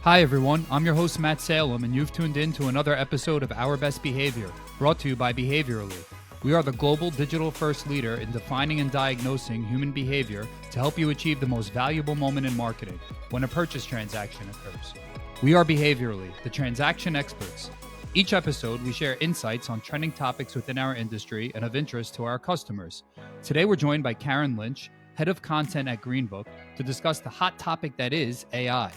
Hi everyone, I'm your host Matt Salem, and you've tuned in to another episode of Our Best Behavior, brought to you by Behaviorally. We are the global digital-first leader in defining and diagnosing human behavior to help you achieve the most valuable moment in marketing, when a purchase transaction occurs. We are Behaviorally, the transaction experts. Each episode, we share insights on trending topics within our industry and of interest to our customers. Today, we're joined by Karen Lynch, Head of Content at Greenbook, to discuss the hot topic that is AI.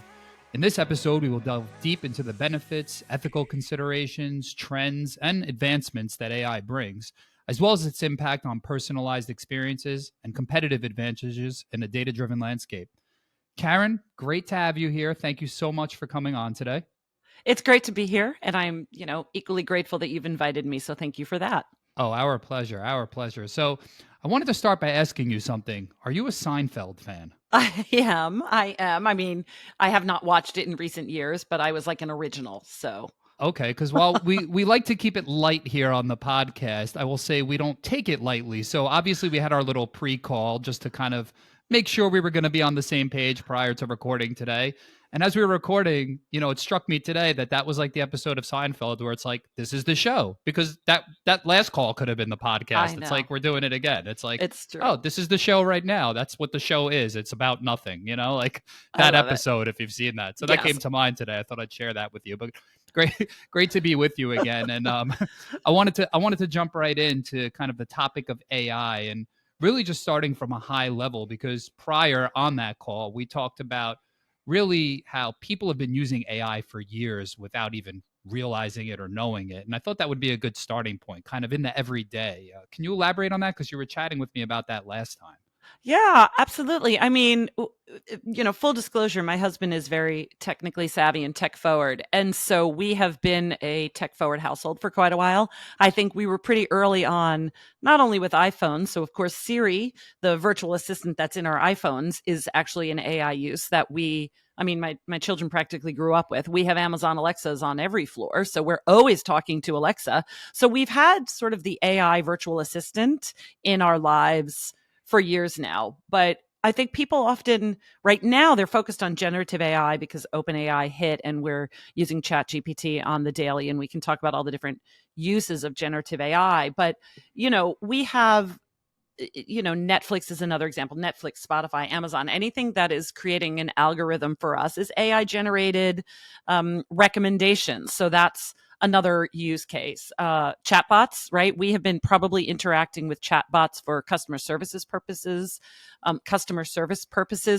In this episode, we will delve deep into the benefits, ethical considerations, trends, and advancements that AI brings, as well as its impact on personalized experiences and competitive advantages in a data-driven landscape. Karen, great to have you here. Thank you so much for coming on today. It's great to be here, and I'm, equally grateful that you've invited me, so thank you for that. Oh, our pleasure, our pleasure. So I wanted to start by asking you something. Are you a Seinfeld fan? I am. I mean, I have not watched it in recent years, but I was like an original, so. Okay, because while we like to keep it light here on the podcast, I will say we don't take it lightly. So obviously we had our little pre-call just to kind of make sure we were going to be on the same page prior to recording today. And as we were recording, it struck me today that was like the episode of Seinfeld where it's like, this is the show, because that last call could have been the podcast. It's like we're doing it again. It's like, it's true. Oh, this is the show right now. That's what the show is. It's about nothing, like that episode, if you've seen that. So that came to mind today. I thought I'd share that with you. But great to be with you again. And I wanted to jump right into kind of the topic of AI, and really just starting from a high level, because prior on that call, we talked about really how people have been using AI for years without even realizing it or knowing it. And I thought that would be a good starting point, kind of in the everyday. Can you elaborate on that? Because you were chatting with me about that last time. Yeah, absolutely. I mean, full disclosure, my husband is very technically savvy and tech forward. And so we have been a tech forward household for quite a while. I think we were pretty early on, not only with iPhones. So, of course, Siri, the virtual assistant that's in our iPhones, is actually an AI use that my children practically grew up with. We have Amazon Alexas on every floor. So we're always talking to Alexa. So we've had sort of the AI virtual assistant in our lives for years now. But I think people often, right now, they're focused on generative AI because OpenAI hit and we're using ChatGPT on the daily, and we can talk about all the different uses of generative AI. But, we have, Netflix is another example. Netflix, Spotify, Amazon, anything that is creating an algorithm for us is AI generated recommendations. So that's another use case. Chatbots, right? We have been probably interacting with chatbots for customer service purposes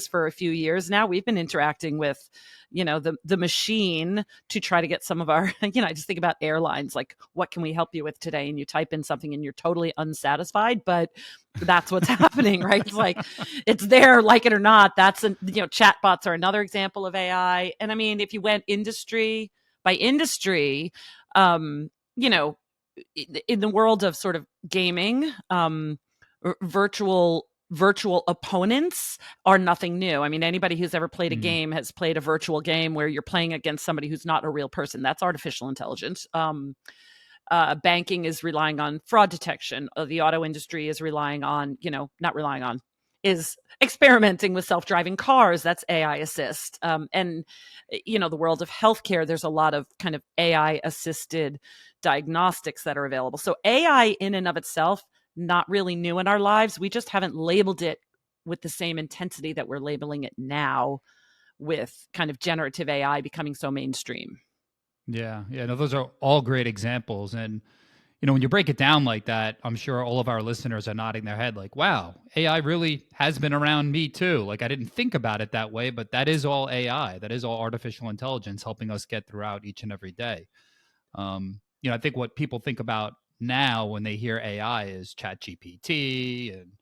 for a few years now. We've been interacting with, the machine to try to get some of our, I just think about airlines, like, what can we help you with today? And you type in something and you're totally unsatisfied, but that's what's happening, right? It's like, it's there, like it or not. Chatbots are another example of AI. And I mean, if you went industry by industry, in the world of sort of gaming, virtual opponents are nothing new. I mean, anybody who's ever played a game has played a virtual game where you're playing against somebody who's not a real person. That's artificial intelligence. Banking is relying on fraud detection. The auto industry is is experimenting with self-driving cars. That's AI assist. And the world of healthcare, there's a lot of kind of AI assisted diagnostics that are available. So AI in and of itself, not really new in our lives. We just haven't labeled it with the same intensity that we're labeling it now, with kind of generative AI becoming so mainstream. Yeah. No, those are all great examples. And, when you break it down like that, I'm sure all of our listeners are nodding their head like, wow, AI really has been around me too. Like, I didn't think about it that way, but that is all AI. That is all artificial intelligence helping us get throughout each and every day. I think what people think about now when they hear AI is ChatGPT and,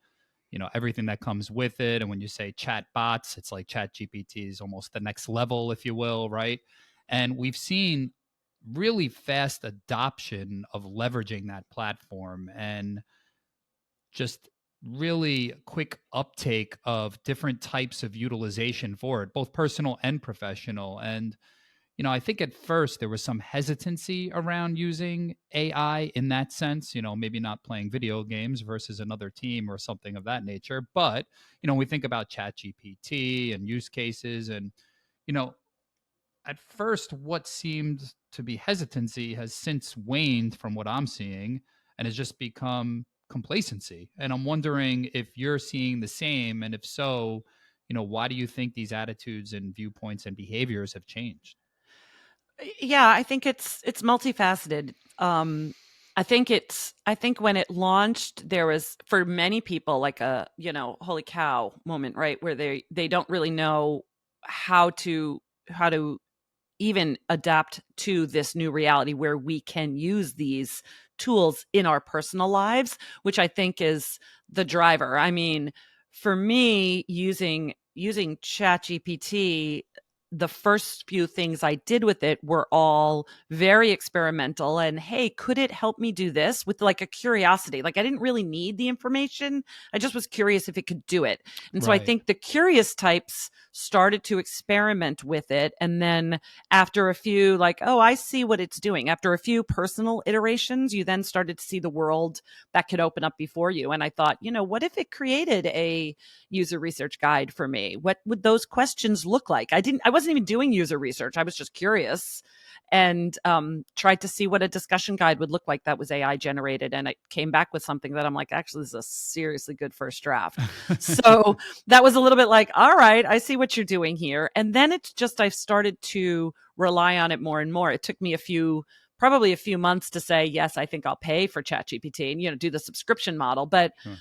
everything that comes with it. And when you say chat bots, it's like ChatGPT is almost the next level, if you will, right? And we've seen really fast adoption of leveraging that platform, and just really quick uptake of different types of utilization for it, both personal and professional. And I think at first there was some hesitancy around using AI in that sense, maybe not playing video games versus another team or something of that nature. But, we think about ChatGPT and use cases, and, at first, what seemed to be hesitancy has since waned from what I'm seeing and has just become complacency. And I'm wondering if you're seeing the same. And if so, why do you think these attitudes and viewpoints and behaviors have changed? Yeah, I think it's multifaceted. I think when it launched, there was for many people like a holy cow moment, right, where they don't really know how to even adapt to this new reality where we can use these tools in our personal lives, which I think is the driver. I mean, for me, using ChatGPT, the first few things I did with it were all very experimental and hey, could it help me do this with like a curiosity? Like I didn't really need the information. I just was curious if it could do it. And so I Right. think the curious types started to experiment with it and then after a few like, oh, I see what it's doing. After a few personal iterations, you then started to see the world that could open up before you. And I thought, what if it created a user research guide for me? What would those questions look like? I wasn't even doing user research. I was just curious and tried to see what a discussion guide would look like that was AI generated. And it came back with something that I'm like, actually, this is a seriously good first draft. So that was a little bit like, all right, I see what you're doing here. And then it's just, I've started to rely on it more and more. It took me probably a few months to say, yes, I think I'll pay for ChatGPT and, do the subscription model. But Sure.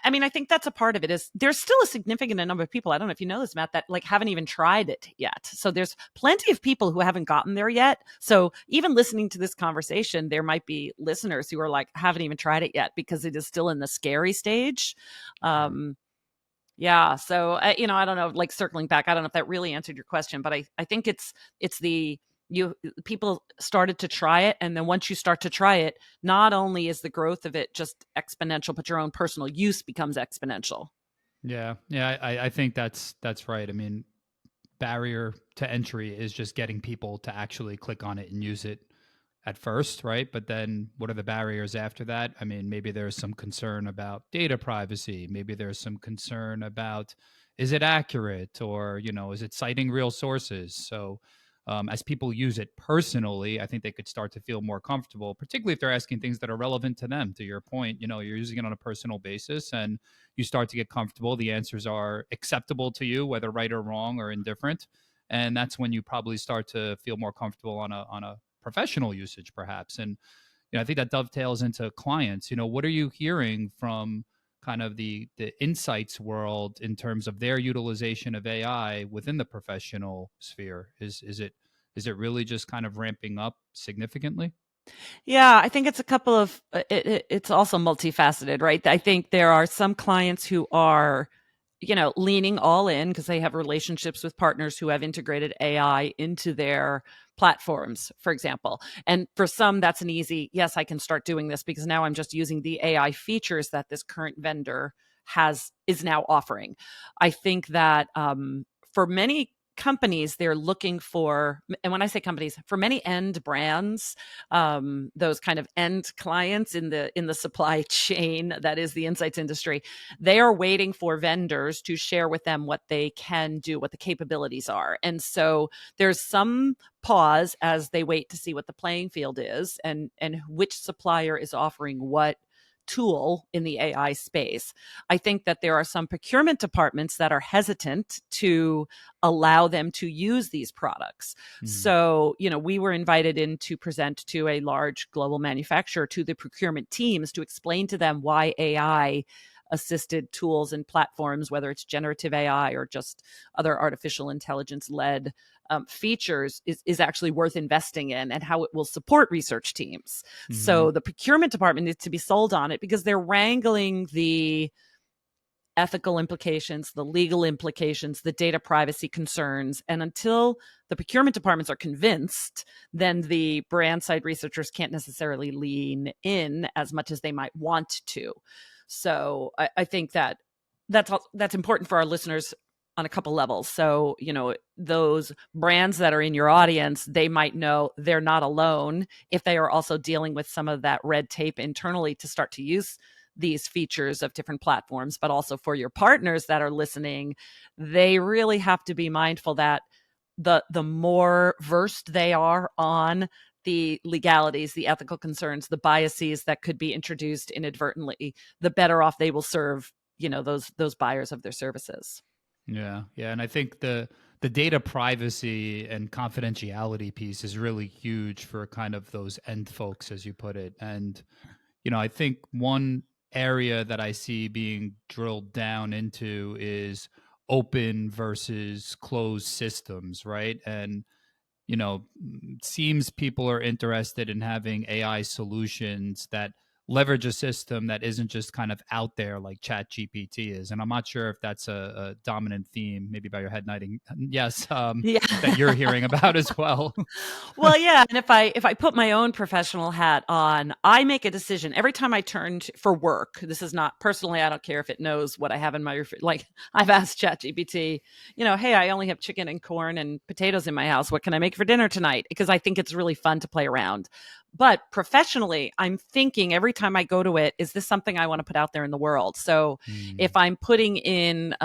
I mean, I think that's a part of it is there's still a significant number of people. I don't know if you know this, Matt, that like haven't even tried it yet. So there's plenty of people who haven't gotten there yet. So even listening to this conversation, there might be listeners who are like, haven't even tried it yet because it is still in the scary stage. Sure. Yeah. So, I don't know, like circling back, I don't know if that really answered your question, but I think it's people started to try it. And then once you start to try it, not only is the growth of it just exponential, but your own personal use becomes exponential. Yeah. Yeah. I think that's right. I mean, barrier to entry is just getting people to actually click on it and use it at first, right? But then what are the barriers after that? I mean, maybe there's some concern about data privacy. Maybe there's some concern about is it accurate or, is it citing real sources? So, as people use it personally, I think they could start to feel more comfortable, particularly if they're asking things that are relevant to them. To your point, you're using it on a personal basis and you start to get comfortable. The answers are acceptable to you, whether right or wrong or indifferent. And that's when you probably start to feel more comfortable on a professional usage perhaps. And I think that dovetails into clients. What are you hearing from kind of the insights world in terms of their utilization of AI within the professional sphere? Is it really just kind of ramping up significantly? Yeah, I think it's a couple of it's also multifaceted, right? I think there are some clients who are, leaning all in because they have relationships with partners who have integrated AI into their platforms, for example. And for some, that's an easy, yes, I can start doing this because now I'm just using the AI features that this current vendor is now offering. I think that for many companies, they're looking for, and when I say companies, for many end brands, those kind of end clients in the supply chain that is the insights industry, they are waiting for vendors to share with them what they can do, what the capabilities are. And so there's some pause as they wait to see what the playing field is and which supplier is offering what tool in the AI space. I think that there are some procurement departments that are hesitant to allow them to use these products. Mm. So, we were invited in to present to a large global manufacturer to the procurement teams to explain to them why AI assisted tools and platforms, whether it's generative AI or just other artificial intelligence led features, is actually worth investing in and how it will support research teams. Hmm. So the procurement department needs to be sold on it because they're wrangling the ethical implications, the legal implications, the data privacy concerns. And until the procurement departments are convinced, then the brand side researchers can't necessarily lean in as much as they might want to. So I think that that's important for our listeners on a couple levels. So, those brands that are in your audience, they might know they're not alone if they are also dealing with some of that red tape internally to start to use these features of different platforms, but also for your partners that are listening, they really have to be mindful that the more versed they are on the legalities, the ethical concerns, the biases that could be introduced inadvertently, the better off they will serve, those buyers of their services. Yeah, yeah, and I think the data privacy and confidentiality piece is really huge for kind of those end folks, as you put it. And I think one area that I see being drilled down into is open versus closed systems, right? And it seems people are interested in having AI solutions that leverage a system that isn't just kind of out there like Chat GPT is. And I'm not sure if that's a dominant theme, maybe by your head nodding, yes, Yeah. that you're hearing about as well. Well, yeah, and if I put my own professional hat on, I make a decision every time I turn for work. This is not personally. I don't care if it knows what I have in my like. I've asked ChatGPT, hey, I only have chicken and corn and potatoes in my house. What can I make for dinner tonight? Because I think it's really fun to play around. But professionally, I'm thinking every time I go to it, is this something I want to put out there in the world? So if Mm, I'm putting in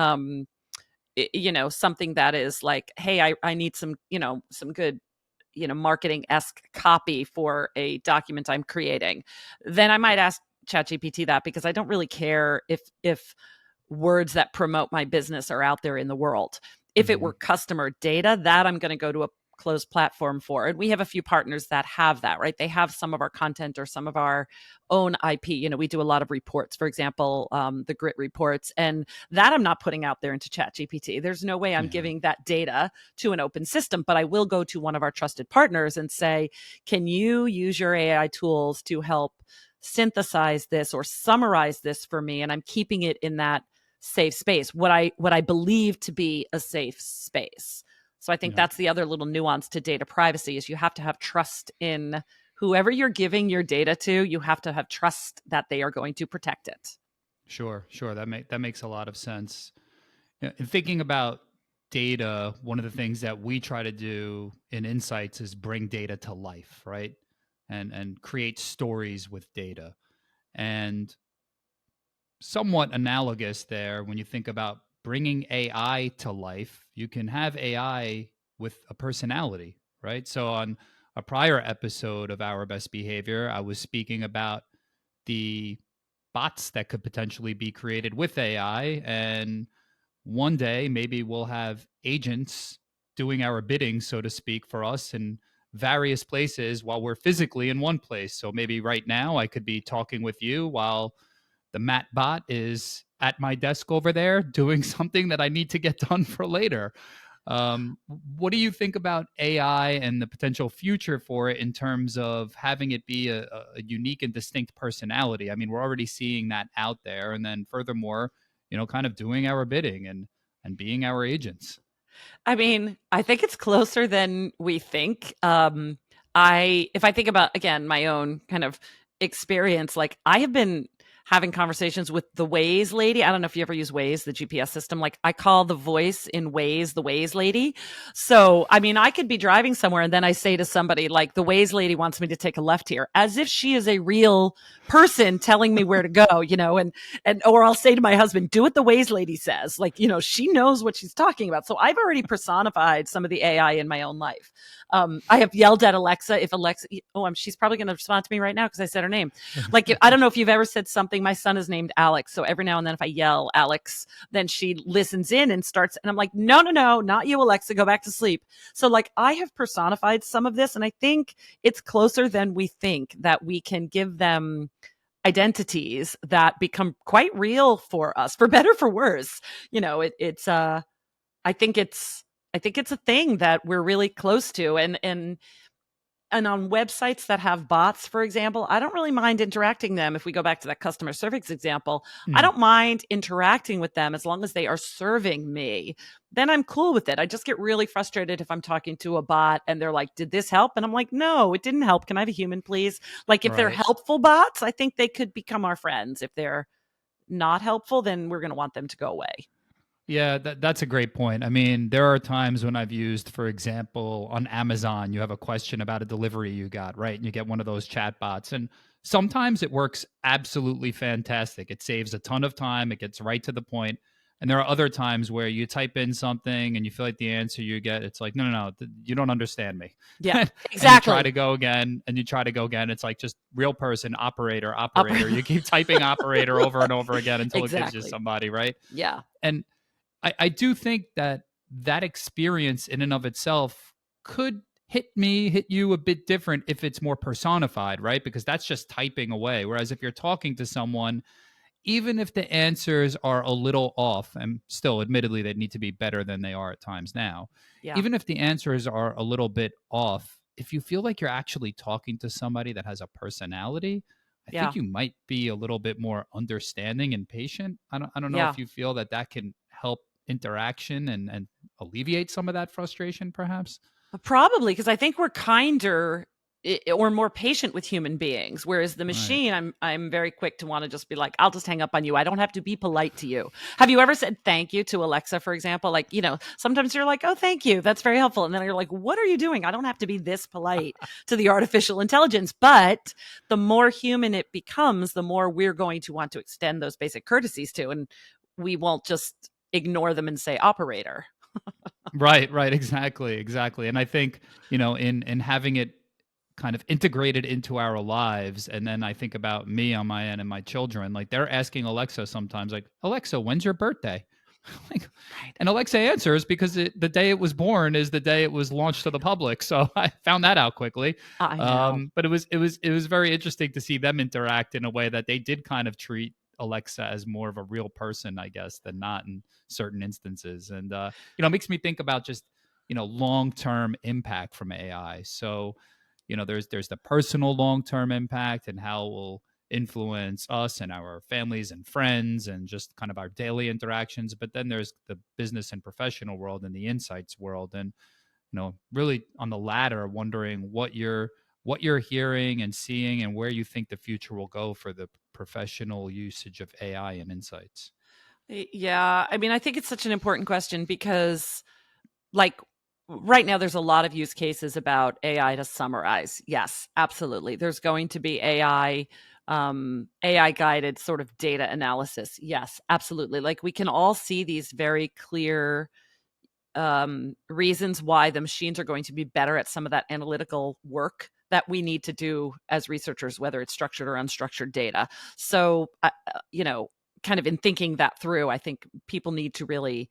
something that is like, hey, I need some good marketing-esque copy for a document I'm creating, then I might ask ChatGPT that, because I don't really care if words that promote my business are out there in the world. If it were mhm. customer data, that I'm going to go to a closed platform for. And we have a few partners that have that, right? They have some of our content or some of our own IP. We do a lot of reports, for example, the grit reports, and that I'm not putting out there into ChatGPT. There's no way I'm Yeah, giving that data to an open system, but I will go to one of our trusted partners and say, can you use your AI tools to help synthesize this or summarize this for me? And I'm keeping it in that safe space, what I believe to be a safe space. So I think yeah. that's the other little nuance to data privacy, is you have to have trust in whoever you're giving your data to. You have to have trust that they are going to protect it. Sure, sure. That makes a lot of sense. Yeah, in thinking about data, one of the things that we try to do in Insights is bring data to life, right? And create stories with data. And somewhat analogous there, when you think about bringing AI to life, you can have AI with a personality, right? So on a prior episode of Our Best Behavior, I was speaking about the bots that could potentially be created with AI. And one day, maybe we'll have agents doing our bidding, so to speak, for us in various places while we're physically in one place. So maybe right now I could be talking with you while the Matt bot is at my desk over there doing something that I need to get done for later. What do you think about AI and the potential future for it in terms of having it be a unique and distinct personality? I mean, we're already seeing that out there, and then furthermore, kind of doing our bidding and being our agents. I mean, I think it's closer than we think. If I think about, again, my own kind of experience, like I have been having conversations with the Waze lady. I don't know if you ever use Waze, the GPS system. Like I call the voice in Waze the Waze lady. So, I mean, I could be driving somewhere and then I say to somebody like, the Waze lady wants me to take a left here, as if she is a real person telling me where to go, or I'll say to my husband, do what the Waze lady says. Like, she knows what she's talking about. So I've already personified some of the AI in my own life. I have yelled at Alexa. If Alexa, she's probably going to respond to me right now because I said her name. Like, I don't know if you've ever said something. My son is named Alex. So every now and then, if I yell Alex, then she listens in and starts, and I'm like, no, no, no, not you, Alexa, go back to sleep. So like, I have personified some of this, and I think it's closer than we think that we can give them identities that become quite real for us, for better, for worse. I think it's I think it's a thing that we're really close to, and on websites that have bots, for example, I don't really mind interacting them. If we go back to that customer service example, I Mm, don't mind interacting with them as long as they are serving me. Then I'm cool with it. I just get really frustrated if I'm talking to a bot and they're like, "Did this help?" And I'm like, "No, it didn't help. Can I have a human, please?" Like if they're right. helpful bots, I think they could become our friends. If they're not helpful, then we're going to want them to go away. Yeah, that's a great point. I mean, there are times when I've used, for example, on Amazon, you have a question about a delivery you got, right? And you get one of those chat bots. And sometimes it works absolutely fantastic. It saves a ton of time, it gets right to the point. And there are other times where you type in something and you feel like the answer you get, it's like, no, no, no, you don't understand me. Yeah, And you try exactly. to go again and you try to go again. It's like just real person, operator, Oper- operator. You keep typing operator over and over again until it gives you exactly. somebody, right? Yeah. And I do think that that experience in and of itself could hit you a bit different if it's more personified, right? Because that's just typing away. Whereas if you're talking to someone, even if the answers are a little off, and still, admittedly, they need to be better than they are at times now, Yeah. even if the answers are a little bit off, if you feel like you're actually talking to somebody that has a personality, I Yeah. think you might be a little bit more understanding and patient. I don't know Yeah. if you feel that that can help interaction and alleviate some of that frustration, perhaps. Probably because I think we're kinder or more patient with human beings, whereas the Right. machine, I'm very quick to want to just be like, I'll just hang up on you. I don't have to be polite to you. Have you ever said thank you to Alexa, for example? Like, sometimes you're like, oh, thank you. That's very helpful. And then you're like, what are you doing? I don't have to be this polite to the artificial intelligence. But the more human it becomes, the more we're going to want to extend those basic courtesies to. And we won't just ignore them and say operator. Right, right, exactly, exactly. And I think, in having it kind of integrated into our lives, and then I think about me on my end and my children, like they're asking Alexa sometimes, like, Alexa, when's your birthday? Like, Right. and Alexa answers because the day it was born is the day it was launched to the public. So I found that out quickly. I know. But it was very interesting to see them interact in a way that they did kind of treat Alexa as more of a real person, I guess, than not in certain instances. And it makes me think about just long term impact from AI. So there's the personal long term impact and how it will influence us and our families and friends and just kind of our daily interactions. But then there's the business and professional world and the insights world. And really on the latter, wondering what you're hearing and seeing and where you think the future will go for the professional usage of AI and insights. Yeah, I mean, I think it's such an important question because, like, right now, there's a lot of use cases about AI to summarize. Yes, absolutely. There's going to be AI guided sort of data analysis. Yes, absolutely. Like, we can all see these very clear reasons why the machines are going to be better at some of that analytical work that we need to do as researchers, whether it's structured or unstructured data. So, kind of in thinking that through, I think people need to really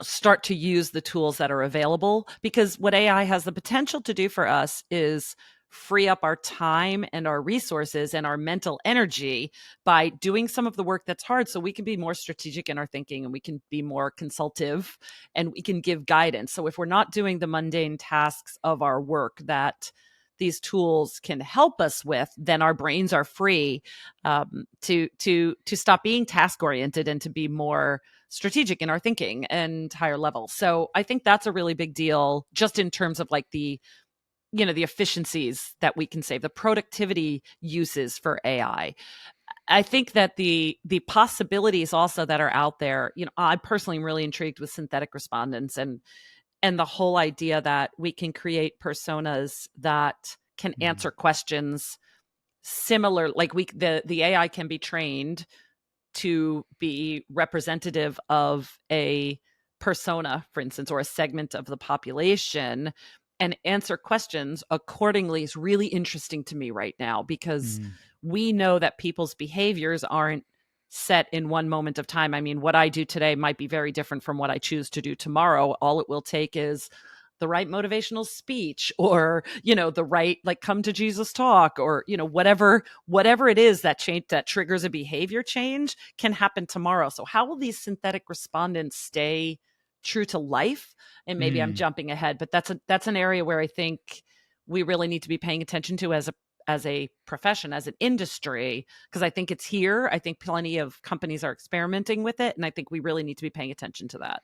start to use the tools that are available, because what AI has the potential to do for us is free up our time and our resources and our mental energy by doing some of the work that's hard, so we can be more strategic in our thinking and we can be more consultative and we can give guidance. So if we're not doing the mundane tasks of our work that these tools can help us with, then our brains are free to stop being task oriented and to be more strategic in our thinking and higher level. So I think that's a really big deal, just in terms of like the efficiencies that we can save, the productivity uses for AI. I think that the possibilities also that are out there, I personally am really intrigued with synthetic respondents and the whole idea that we can create personas that can Mm. answer questions similar, like the AI can be trained to be representative of a persona, for instance, or a segment of the population, and answer questions accordingly is really interesting to me right now, because Mm. we know that people's behaviors aren't set in one moment of time. I mean, what I do today might be very different from what I choose to do tomorrow. All it will take is the right motivational speech, or the right, like, come to Jesus talk, or whatever it is that change that triggers a behavior change can happen tomorrow. So how will these synthetic respondents stay true to life? And maybe I'm Mm. jumping ahead, but that's an area where I think we really need to be paying attention to as a profession, as an industry, because I think it's here. I think plenty of companies are experimenting with it, and I think we really need to be paying attention to that.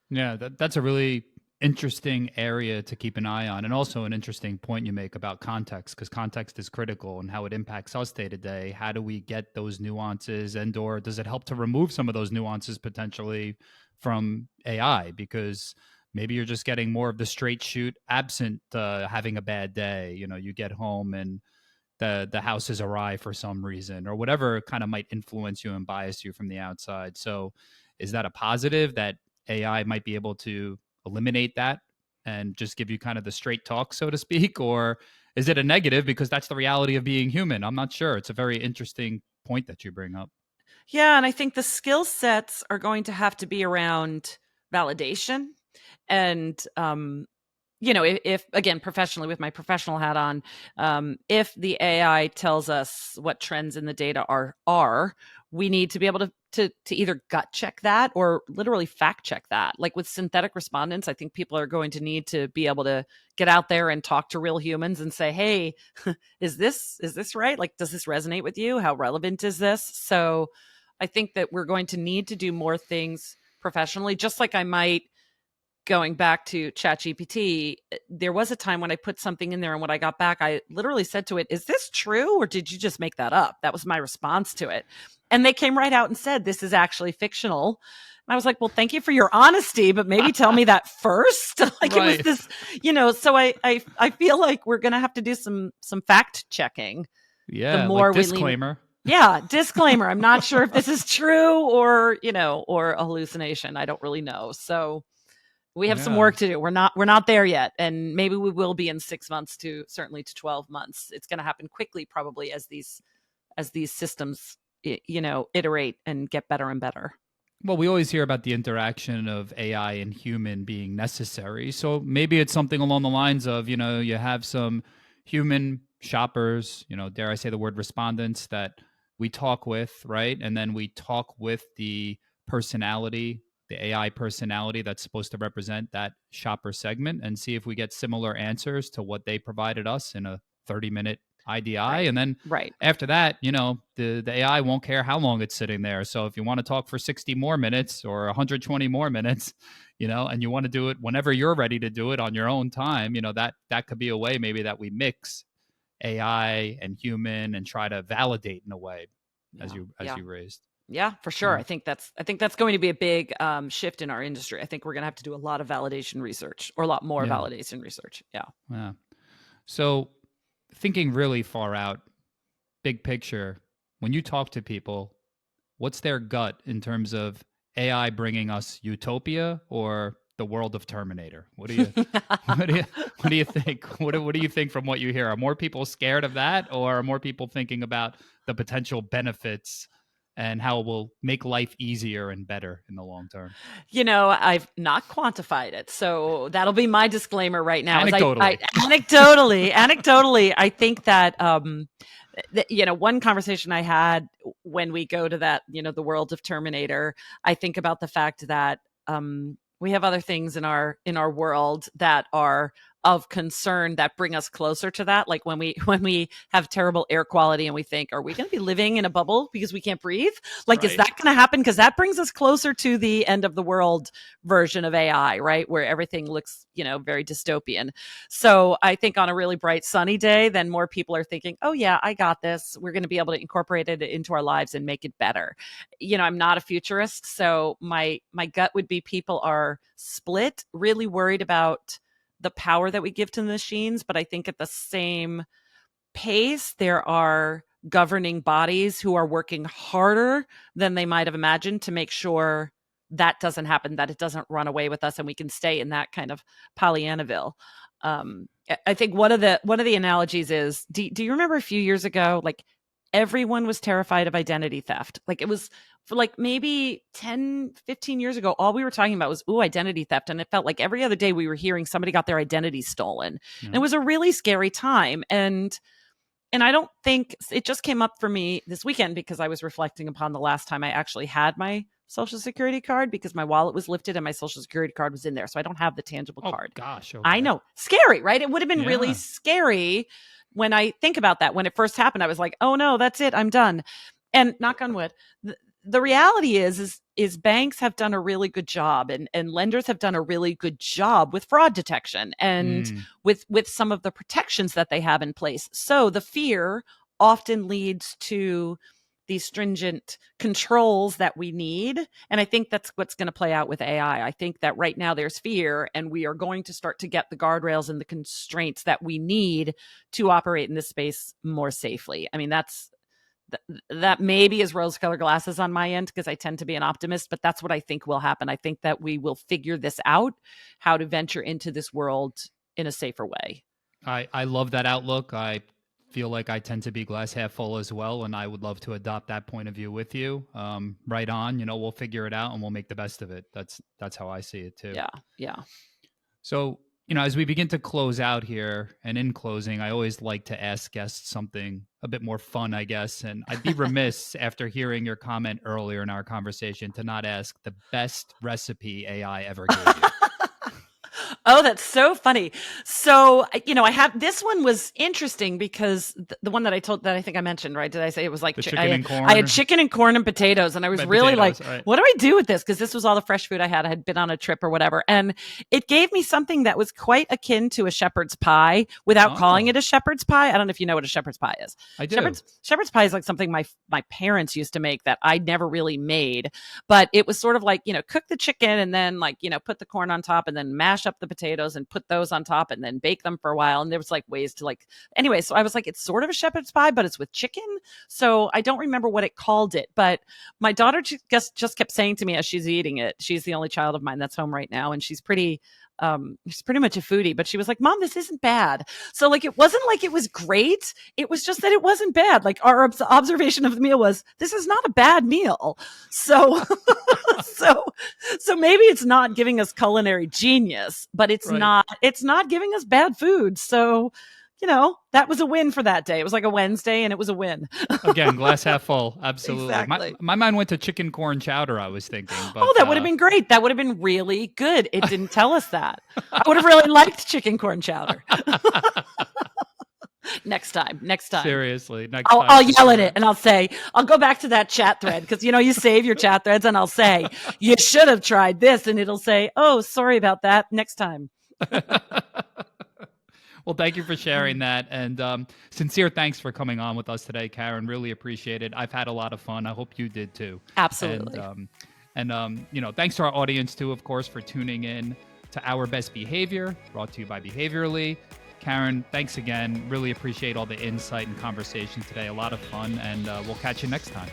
Yeah, that's a really interesting area to keep an eye on, and also an interesting point you make about context, because context is critical and how it impacts us day to day. How do we get those nuances, and/or does it help to remove some of those nuances potentially from AI? Because maybe you're just getting more of the straight shoot, absent having a bad day. You get home and the house is awry for some reason, or whatever kind of might influence you and bias you from the outside. So Is that a positive that AI might be able to eliminate that and just give you kind of the straight talk, so to speak? Or is it a negative because that's the reality of being human? I'm not sure. It's a very interesting point that you bring up. Yeah, and I think the skill sets are going to have to be around validation and if again professionally with my professional hat on, if the AI tells us what trends in the data are, we need to be able to either gut check that or literally fact check that. Like with synthetic respondents, I think people are going to need to be able to get out there and talk to real humans and say, hey, is this right? Like, does this resonate with you? How relevant is this? So I think that we're going to need to do more things professionally, just like I might, going back to ChatGPT, there was a time when I put something in there and when I got back, I literally said to it, is this true or did you just make that up? That was my response to it. And they came right out and said, this is actually fictional. And I was like, well, thank you for your honesty, but maybe tell me that first. Like Right. it was this, so I feel like we're going to have to do some fact checking the Yeah, like more we lean. disclaimer. Yeah, disclaimer. I'm not sure if this is true or a hallucination. I don't really know. So we have some Yeah. work to do. We're not there yet, and maybe we will be in 6 months to certainly to 12 months. It's going to happen quickly, probably as these systems iterate and get better and better. Well, we always hear about the interaction of AI and human being necessary. So maybe it's something along the lines of, you have some human shoppers, dare I say the word respondents that we talk with, right? And then we talk with the personality, the AI personality that's supposed to represent that shopper segment and see if we get similar answers to what they provided us in a 30-minute IDI. Right. And then Right. after that, the AI won't care how long it's sitting there. So if you want to talk for 60 more minutes or 120 more minutes, and you want to do it whenever you're ready to do it on your own time, that could be a way maybe that we mix AI and human and try to validate in a way as Yeah. you Yeah. raised. Yeah, for sure. Yeah. I think that's going to be a big shift in our industry. I think we're going to have to do a lot of validation research or a lot more Yeah. validation research. Yeah. Yeah. So thinking really far out, big picture, when you talk to people, what's their gut in terms of AI bringing us utopia or the world of Terminator? What do you what do you what do you think? What do you think from what you hear? Are more people scared of that, or are more people thinking about the potential benefits and how it will make life easier and better in the long term? I've not quantified it. So that'll be my disclaimer right now. Is I Anecdotally. anecdotally, I think that one conversation I had when we go to that, the world of Terminator, I think about the fact that we have other things in our world that are of concern that bring us closer to that. Like when we have terrible air quality and we think, are we going to be living in a bubble because we can't breathe? Like, is Right. that going to happen? Because that brings us closer to the end of the world version of AI, right? Where everything looks, very dystopian. So I think on a really bright, sunny day, then more people are thinking, oh yeah, I got this. We're going to be able to incorporate it into our lives and make it better. I'm not a futurist, so my gut would be people are split, really worried about the power that we give to the machines, but I think at the same pace there are governing bodies who are working harder than they might have imagined to make sure that doesn't happen, that it doesn't run away with us and we can stay in that kind of Pollyanaville. I think one of the analogies is, do you remember a few years ago, like everyone was terrified of identity theft? Like it was for like maybe 10, 15 years ago, all we were talking about was, identity theft. And it felt like every other day we were hearing somebody got their identity stolen. And Yeah. it was a really scary time. And I don't think it just came up for me this weekend because I was reflecting upon the last time I actually had my social security card, because my wallet was lifted and my social security card was in there. So I don't have the tangible Oh card. gosh. I Okay. know. Scary, right? It would have been really Yeah. scary when I think about that. When it first happened, I was like, oh no, that's it. I'm done. And knock on wood, the reality is banks have done a really good job, and lenders have done a really good job with fraud detection and Mm. with some of the protections that they have in place. So the fear often leads to these stringent controls that we need. And I think that's what's going to play out with AI. I think that right now there's fear, and we are going to start to get the guardrails and the constraints that we need to operate in this space more safely. I mean, that maybe is rose-colored glasses on my end because I tend to be an optimist, but that's what I think will happen. I think that we will figure this out, how to venture into this world in a safer way. I love that outlook. I feel like I tend to be glass half full as well, and I would love to adopt that point of view with you. Right on, we'll figure it out and we'll make the best of it. That's how I see it too. Yeah, yeah. So, as we begin to close out here, and in closing, I always like to ask guests something a bit more fun, I guess. And I'd be remiss after hearing your comment earlier in our conversation to not ask the best recipe AI ever gave you. Oh, that's so funny. So, I have, this one was interesting because the one that I think I mentioned, right? Did I say it was like, chicken and corn? I had chicken and corn and potatoes. And I was really potatoes, like, right. What do I do with this? Because this was all the fresh food I had. I had been on a trip or whatever. And it gave me something that was quite akin to a shepherd's pie without calling it a shepherd's pie. I don't know if you know what a shepherd's pie is. I do. Shepherd's pie is like something my parents used to make that I never really made. But it was sort of like, cook the chicken and then like, put the corn on top and then mash up the potatoes and put those on top and then bake them for a while. And there was like ways to anyway, so I was like, it's sort of a shepherd's pie, but it's with chicken. So I don't remember what it called it, but my daughter just kept saying to me as she's eating it, she's the only child of mine that's home right now. And she's pretty much a foodie, but she was like, Mom, this isn't bad. So like, it wasn't like it was great. It was just that it wasn't bad. Like our observation of the meal was, this is not a bad meal. So, so maybe it's not giving us culinary genius, but it's not giving us bad food. So, that was a win for that day. It was like a Wednesday and it was a win. Again, glass half full. Absolutely. Exactly. My mind went to chicken corn chowder, I was thinking. But, that would have been great. That would have been really good. It didn't tell us that. I would have really liked chicken corn chowder. Next time. Seriously. I'll yell at it and I'll go back to that chat thread because, you save your chat threads and I'll say, you should have tried this. And it'll say, oh, sorry about that. Next time. Well, thank you for sharing that. And sincere thanks for coming on with us today, Karen. Really appreciate it. I've had a lot of fun. I hope you did too. Absolutely. And thanks to our audience too, of course, for tuning in to Our Best Behavior, brought to you by Behaviorally. Karen, thanks again. Really appreciate all the insight and conversation today. A lot of fun. And we'll catch you next time.